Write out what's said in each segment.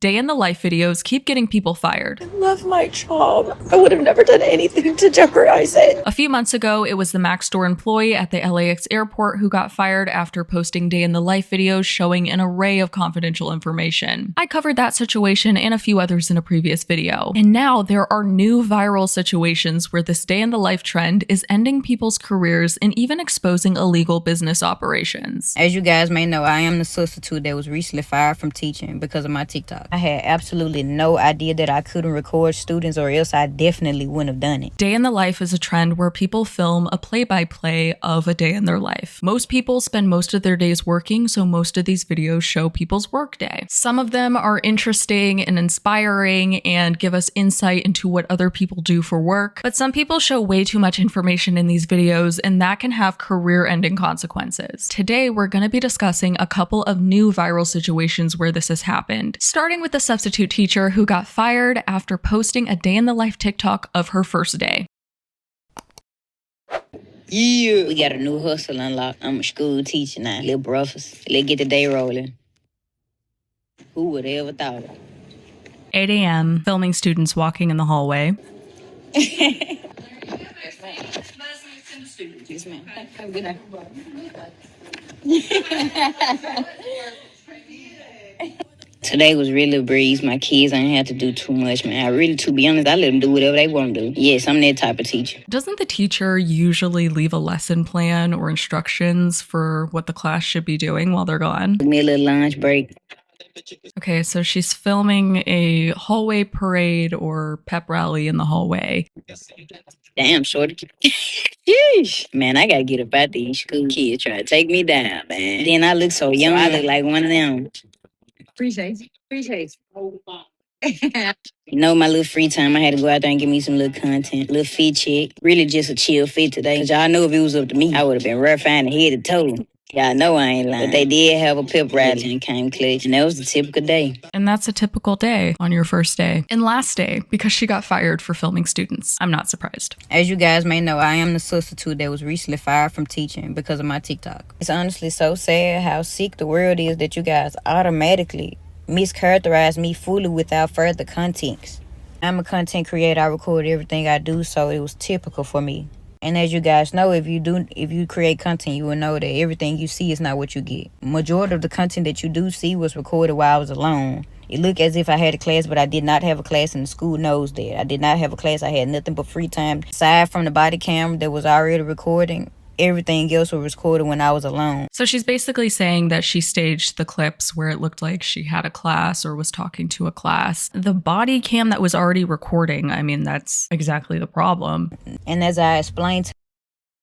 day in the life videos keep getting people fired. I love my job. I would have never done anything to jeopardize it. A few months ago, it was the Mac store employee at the LAX airport who got fired after posting day in the life videos showing an array of confidential information. I covered that situation and a few others in a previous video. And now there are new viral situations where this day in the life trend is ending people's careers and even exposing illegal business operations. As you guys may know, I am the substitute that was recently fired from teaching because of my TikTok. I had absolutely no idea that I couldn't record students, or else I definitely wouldn't have done it. Day in the life is a trend where people film a play-by-play of a day in their life. Most people spend most of their days working, so most of these videos show people's workday. Some of them are interesting and inspiring and give us insight into what other people do for work, but some people show way too much information in these videos, and that can have career-ending consequences. Today, we're going to be discussing a couple of new viral situations where this has happened, starting with the substitute teacher who got fired after posting a day in the life TikTok of her first day. Yeah. We got a new hustle unlocked. I'm a school teacher now. Little breakfast. Let's get the day rolling. Who would have ever thought it? 8 a.m., filming students walking in the hallway. Yes, ma'am. Have a good night. Today was really a breeze. My kids ain't had to do too much, man. To be honest, I let them do whatever they want to do. Yes, I'm that type of teacher. Doesn't the teacher usually leave a lesson plan or instructions for what the class should be doing while they're gone? Give me a little lunch break. Okay, so she's filming a hallway parade or pep rally in the hallway. Damn, shorty. Sheesh. Man, I gotta get up out these school kids trying to take me down, man. Then I look so young. I look like one of them. Appreciate. You know, my little free time, I had to go out there and give me some little content, little fit check. Really just a chill fit today. Cause y'all know if it was up to me, I would have been rough and head to toe. Y'all know I ain't lying. But they did have a pep rally and came clutch. And that was the typical day. And that's a typical day on your first day. And last day, because she got fired for filming students. I'm not surprised. As you guys may know, I am the substitute that was recently fired from teaching because of my TikTok. It's honestly so sad how sick the world is that you guys automatically mischaracterize me fully without further context. I'm a content creator. I record everything I do, so it was typical for me. And as you guys know, if you create content, you will know that everything you see is not what you get. Majority of the content that you do see was recorded while I was alone. It looked as if I had a class, but I did not have a class, and the school knows that. I did not have a class. I had nothing but free time. Aside from the body camera that was already recording, everything else was recorded when I was alone. So she's basically saying that she staged the clips where it looked like she had a class or was talking to a class. The body cam that was already recording, I mean, that's exactly the problem. And as I explained to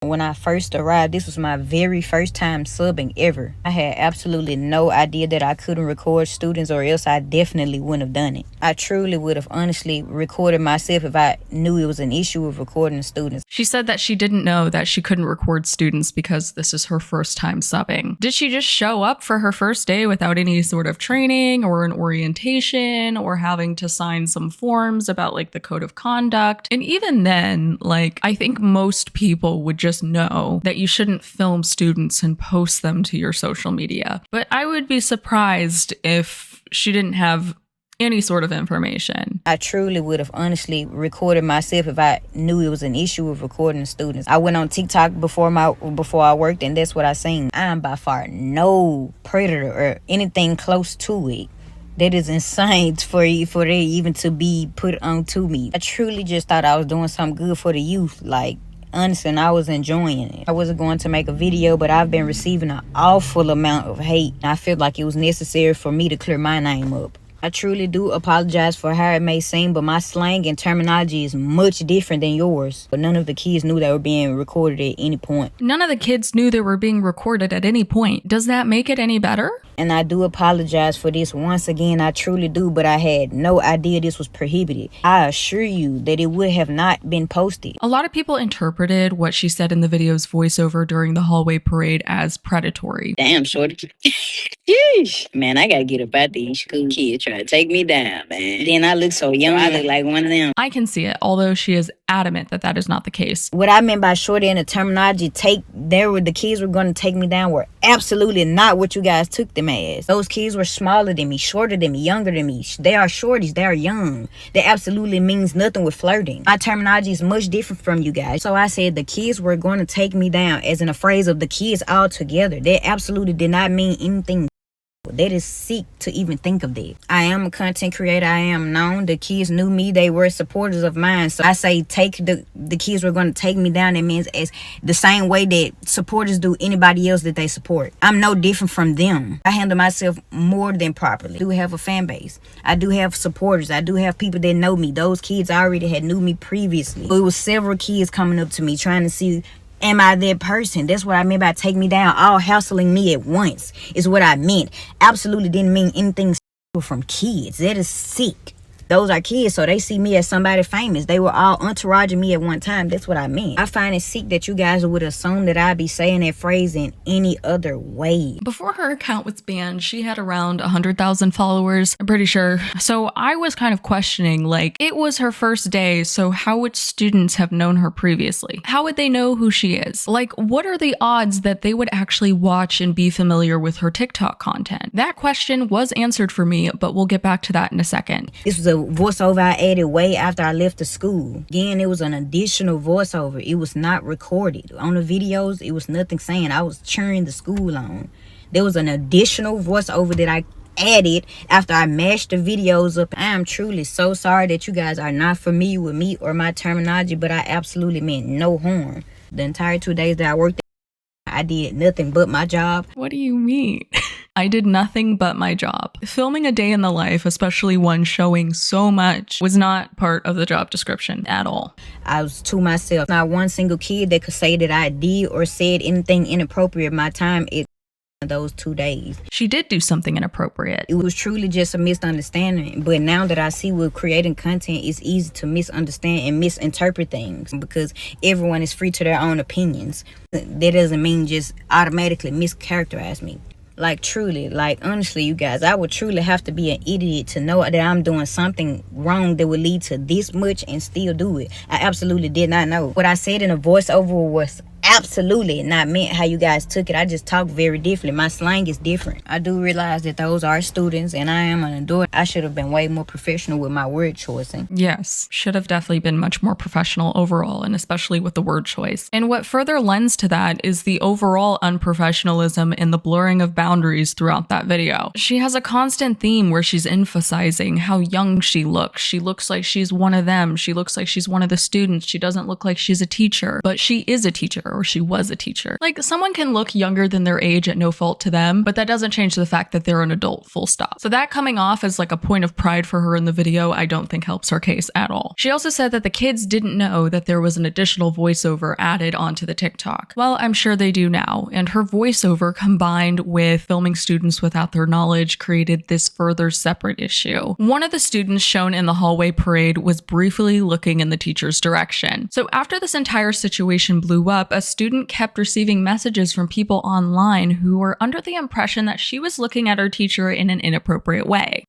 when I first arrived, this was my very first time subbing ever. I had absolutely no idea that I couldn't record students, or else I definitely wouldn't have done it. I truly would have honestly recorded myself if I knew it was an issue with recording students. She said that she didn't know that she couldn't record students because this is her first time subbing. Did she just show up for her first day without any sort of training or an orientation or having to sign some forms about like the code of conduct? And even then, like, I think most people would just know that you shouldn't film students and post them to your social media. But I would be surprised if she didn't have any sort of information. I truly would have honestly recorded myself if I knew it was an issue with recording students. I went on TikTok before I worked, and that's what I seen. I am by far no predator or anything close to it. That is insane for it even to be put onto me. I truly just thought I was doing something good for the youth. Like, honestly, and I was enjoying it. I wasn't going to make a video, but I've been receiving an awful amount of hate. I feel like it was necessary for me to clear my name up. I truly do apologize for how it may seem, but my slang and terminology is much different than yours. But none of the kids knew they were being recorded at any point. None of the kids knew they were being recorded at any point. Does that make it any better? And I do apologize for this once again. I truly do, but I had no idea this was prohibited. I assure you that it would have not been posted. A lot of people interpreted what she said in the video's voiceover during the hallway parade as predatory. Damn, shorty. Yeesh. Man, I gotta get up out these school kids try to take me down, man. Then I look so young. I look like one of them. I can see it, although she is adamant that that is not the case. What I meant by shorty in the terminology, the kids were going to take me down were absolutely not what you guys took them as. Those kids were smaller than me, shorter than me, younger than me. They are shorties. They are young. That absolutely means nothing with flirting. My terminology is much different from you guys. So I said the kids were going to take me down as in a phrase of the kids all together. That absolutely did not mean anything. That is sick to even think of that. I am a content creator. I am known. The kids knew me. They were supporters of mine. So I say the kids were going to take me down. It means as the same way that supporters do anybody else that they support. I'm no different from them. I handle myself more than properly. I do have a fan base. I do have supporters. I do have people that know me. Those kids already had knew me previously. It was several kids coming up to me trying to see, am I that person? That's what I meant by take me down. All hassling me at once is what I meant. Absolutely didn't mean anything from kids. That is sick. Those are kids, so they see me as somebody famous. They were all entouraging me at one time. That's what I meant. I find it sick that you guys would assume that I'd be saying that phrase in any other way. Before her account was banned, she had around 100,000 followers, I'm pretty sure. So I was kind of questioning, like, it was her first day, so how would students have known her previously? How would they know who she is? Like, what are the odds that they would actually watch and be familiar with her TikTok content? That question was answered for me, but we'll get back to that in a second. This was a voiceover I added way after I left the school. Again, it was an additional voiceover. It was not recorded. On the videos, it was nothing saying I was cheering the school on. There was an additional voiceover that I added after I mashed the videos up. I am truly so sorry that you guys are not familiar with me or my terminology, but I absolutely meant no harm. The entire 2 days that I worked, I did nothing but my job. What do you mean? I did nothing but my job. Filming a day in the life, especially one showing so much, was not part of the job description at all. I was to myself. Not one single kid that could say that I did or said anything inappropriate my time in those 2 days. She did do something inappropriate. It was truly just a misunderstanding. But now that I see with creating content, it's easy to misunderstand and misinterpret things because everyone is free to their own opinions. That doesn't mean just automatically mischaracterize me. Like truly, like honestly, you guys, I would truly have to be an idiot to know that I'm doing something wrong that would lead to this much and still do it. I absolutely did not know. What I said in a voiceover was absolutely not meant how you guys took it. I just talk very differently. My slang is different. I do realize that those are students and I am an adult. I should have been way more professional with my word choicing. Yes, should have definitely been much more professional overall, and especially with the word choice. And what further lends to that is the overall unprofessionalism and the blurring of boundaries throughout that video. She has a constant theme where she's emphasizing how young she looks. She looks like she's one of them. She looks like she's one of the students. She doesn't look like she's a teacher, but she is a teacher, or she was a teacher. Like, someone can look younger than their age at no fault to them, but that doesn't change the fact that they're an adult, full stop. So that coming off as like a point of pride for her in the video, I don't think helps her case at all. She also said that the kids didn't know that there was an additional voiceover added onto the TikTok. Well, I'm sure they do now, and her voiceover combined with filming students without their knowledge created this further separate issue. One of the students shown in the hallway parade was briefly looking in the teacher's direction. So after this entire situation blew up, a student kept receiving messages from people online who were under the impression that she was looking at her teacher in an inappropriate way.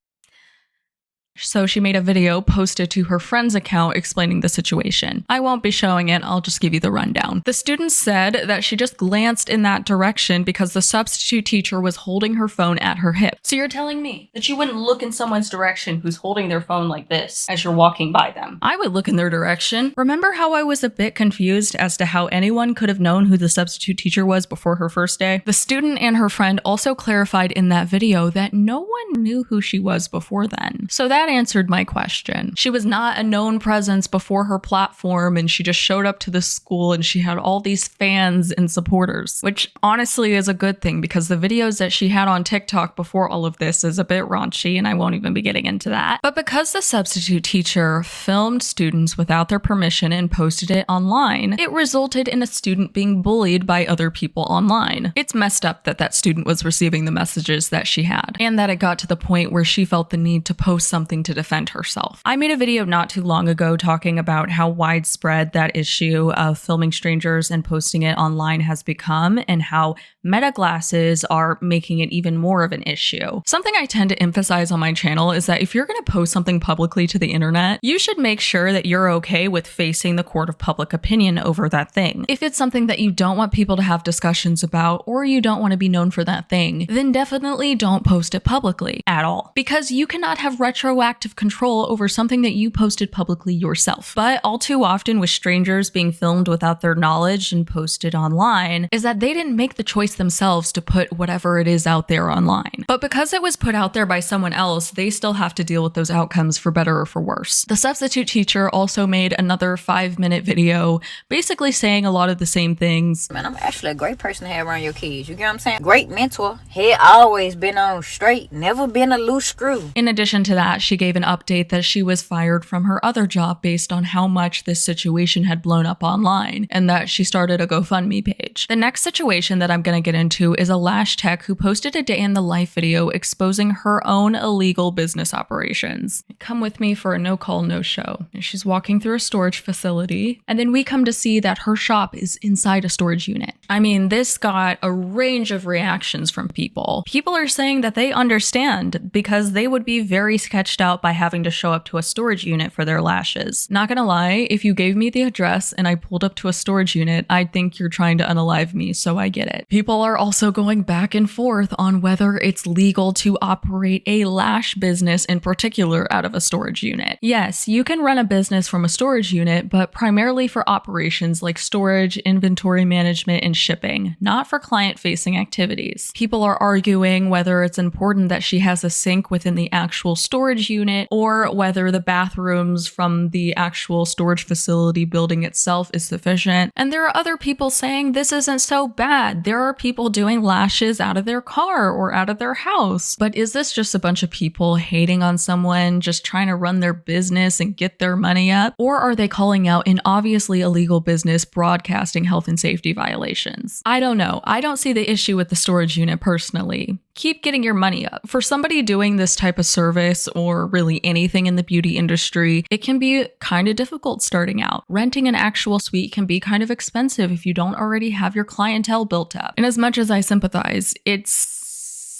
So she made a video posted to her friend's account explaining the situation. I won't be showing it, I'll just give you the rundown. The student said that she just glanced in that direction because the substitute teacher was holding her phone at her hip. So you're telling me that you wouldn't look in someone's direction who's holding their phone like this as you're walking by them? I would look in their direction. Remember how I was a bit confused as to how anyone could have known who the substitute teacher was before her first day? The student and her friend also clarified in that video that no one knew who she was before then. So that answered my question. She was not a known presence before her platform, and she just showed up to the school and she had all these fans and supporters, which honestly is a good thing because the videos that she had on TikTok before all of this is a bit raunchy, and I won't even be getting into that. But because the substitute teacher filmed students without their permission and posted it online, it resulted in a student being bullied by other people online. It's messed up that that student was receiving the messages that she had, and that it got to the point where she felt the need to post something to defend herself. I made a video not too long ago talking about how widespread that issue of filming strangers and posting it online has become, and how Meta glasses are making it even more of an issue. Something I tend to emphasize on my channel is that if you're going to post something publicly to the internet, you should make sure that you're okay with facing the court of public opinion over that thing. If it's something that you don't want people to have discussions about, or you don't want to be known for that thing, then definitely don't post it publicly at all. Because you cannot have retroactive control over something that you posted publicly yourself. But all too often with strangers being filmed without their knowledge and posted online is that they didn't make the choice themselves to put whatever it is out there online. But because it was put out there by someone else, they still have to deal with those outcomes for better or for worse. The substitute teacher also made another 5-minute video basically saying a lot of the same things. Man, I'm actually a great person to have around your kids. You get what I'm saying? Great mentor. Head always been on straight. Never been a loose screw. In addition to that, she gave an update that she was fired from her other job based on how much this situation had blown up online, and that she started a GoFundMe page. The next situation that I'm going to get into is a Lash tech who posted a day in the life video exposing her own illegal business operations. Come with me for a no call, no show. She's walking through a storage facility, and then we come to see that her shop is inside a storage unit. I mean, this got a range of reactions from people. People are saying that they understand because they would be very sketched out by having to show up to a storage unit for their lashes. Not gonna lie, if you gave me the address and I pulled up to a storage unit, I'd think you're trying to unalive me, so I get it. People are also going back and forth on whether it's legal to operate a lash business in particular out of a storage unit. Yes, you can run a business from a storage unit, but primarily for operations like storage, inventory management, and shipping, not for client-facing activities. People are arguing whether it's important that she has a sink within the actual storage unit or whether the bathrooms from the actual storage facility building itself is sufficient. And there are other people saying this isn't so bad. There are people doing lashes out of their car or out of their house. But is this just a bunch of people hating on someone, just trying to run their business and get their money up? Or are they calling out an obviously illegal business broadcasting health and safety violations? I don't know. I don't see the issue with the storage unit personally. Keep getting your money up. For somebody doing this type of service or really anything in the beauty industry, it can be kind of difficult starting out. Renting an actual suite can be kind of expensive if you don't already have your clientele built up. And as much as I sympathize, it's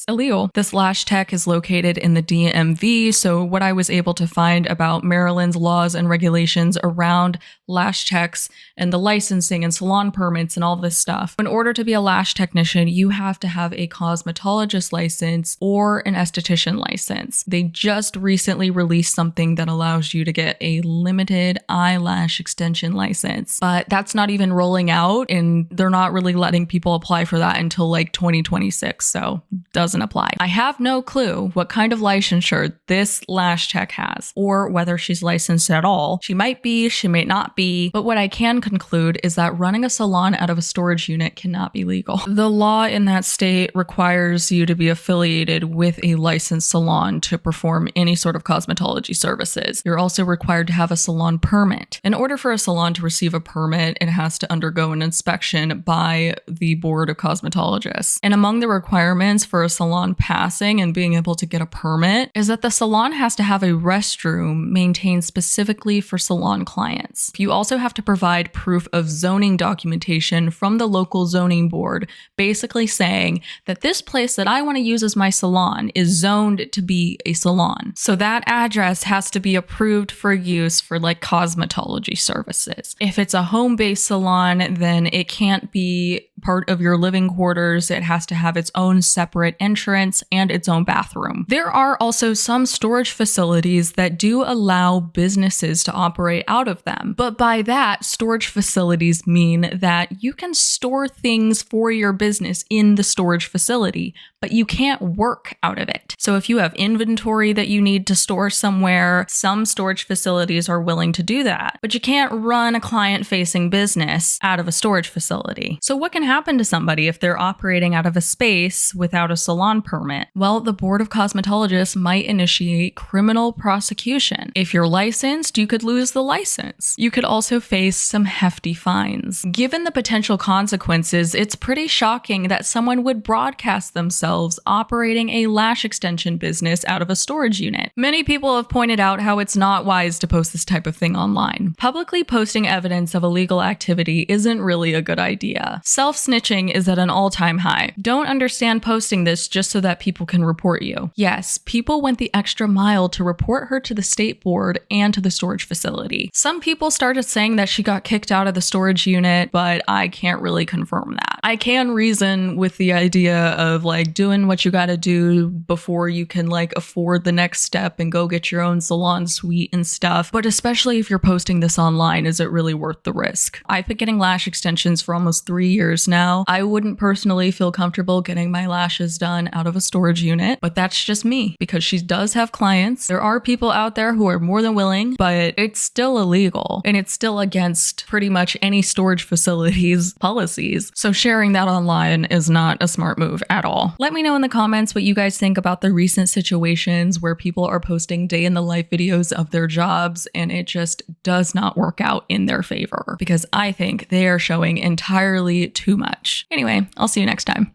illegal. This lash tech is located in the DMV, so what I was able to find about Maryland's laws and regulations around lash techs and the licensing and salon permits and all this stuff. In order to be a lash technician, you have to have a cosmetologist license or an esthetician license. They just recently released something that allows you to get a limited eyelash extension license, but that's not even rolling out, and they're not really letting people apply for that until like 2026, so doesn't apply. I have no clue what kind of licensure this lash tech has, or whether she's licensed at all. She might be, she may not be, but what I can conclude is that running a salon out of a storage unit cannot be legal. The law in that state requires you to be affiliated with a licensed salon to perform any sort of cosmetology services. You're also required to have a salon permit. In order for a salon to receive a permit, it has to undergo an inspection by the board of cosmetologists. And among the requirements for a salon passing and being able to get a permit is that the salon has to have a restroom maintained specifically for salon clients. You also have to provide proof of zoning documentation from the local zoning board, basically saying that this place that I want to use as my salon is zoned to be a salon. So that address has to be approved for use for like cosmetology services. If it's a home-based salon, then it can't be part of your living quarters. It has to have its own separate entrance and its own bathroom. There are also some storage facilities that do allow businesses to operate out of them. But by that, storage facilities mean that you can store things for your business in the storage facility, but you can't work out of it. So if you have inventory that you need to store somewhere, some storage facilities are willing to do that, but you can't run a client-facing business out of a storage facility. So what can happen to somebody if they're operating out of a space without a salon permit? Well, the board of cosmetologists might initiate criminal prosecution. If you're licensed, you could lose the license. You could also face some hefty fines. Given the potential consequences, it's pretty shocking that someone would broadcast themselves themselves operating a lash extension business out of a storage unit. Many people have pointed out how it's not wise to post this type of thing online. Publicly posting evidence of illegal activity isn't really a good idea. Self-snitching is at an all-time high. Don't understand posting this just so that people can report you. Yes, people went the extra mile to report her to the state board and to the storage facility. Some people started saying that she got kicked out of the storage unit, but I can't really confirm that. I can reason with the idea of like doing what you gotta do before you can like afford the next step and go get your own salon suite and stuff. But especially if you're posting this online, is it really worth the risk? I've been getting lash extensions for almost 3 years now. I wouldn't personally feel comfortable getting my lashes done out of a storage unit, but that's just me because she does have clients. There are people out there who are more than willing, but it's still illegal and it's still against pretty much any storage facility's policies. So sharing that online is not a smart move at all. Let me know in the comments what you guys think about the recent situations where people are posting day in the life videos of their jobs and it just does not work out in their favor because I think they are showing entirely too much. Anyway, I'll see you next time.